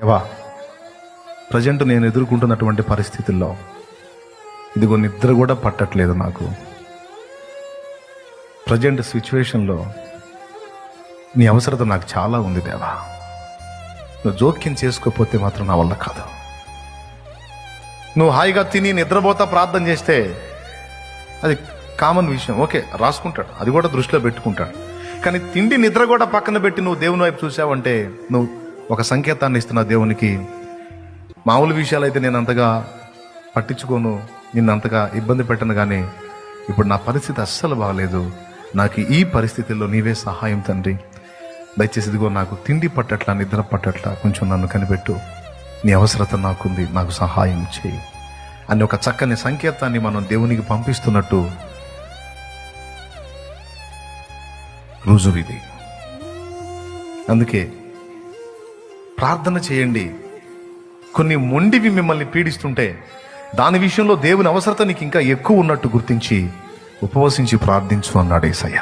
దేవా, ప్రజెంట్ నేను ఎదుర్కొంటున్నటువంటి పరిస్థితుల్లో ఇదిగో నిద్ర కూడా పట్టట్లేదు నాకు. ప్రజెంట్ సిచ్యువేషన్లో నీ అవసరత నాకు చాలా ఉంది దేవా. నువ్వు జోక్యం చేసుకోకపోతే మాత్రం నా వల్ల కాదు. నువ్వు హాయిగా తిని నిద్రపోతా ప్రార్థన చేస్తే అది కామన్ విషయం, ఓకే, రాసుకుంటాడు, అది కూడా దృష్టిలో పెట్టుకుంటాడు. కానీ తిండి నిద్ర కూడా పక్కన పెట్టి నువ్వు దేవుని వైపు చూసావంటే నువ్వు ఒక సంకేతాన్ని ఇస్తున్న దేవునికి. మామూలు విషయాలు అయితే నేను అంతగా పట్టించుకోను, నిన్ను అంతగా ఇబ్బంది పెట్టను, కానీ ఇప్పుడు నా పరిస్థితి అస్సలు బాగలేదు. నాకు ఈ పరిస్థితుల్లో నీవే సహాయం తండ్రి. దయచేసి ఇదిగో నాకు తిండి పట్టట్లా, నిద్ర పట్టట్లా, కొంచెం నన్ను కనిపెట్టు, నీ అవసరత నాకుంది, నాకు సహాయం చేయి అని ఒక చక్కని సంకేతాన్ని మనం దేవునికి పంపిస్తున్నట్టు రుజువు ఇది. అందుకే ప్రార్థన చేయండి. కొన్ని మొండివి మిమ్మల్ని పీడిస్తుంటే దాని విషయంలో దేవుని అవసరత నీకు ఇంకా ఎక్కువ ఉన్నట్టు గుర్తించి ఉపవసించి ప్రార్థించు అన్నాడు యేసయ్య.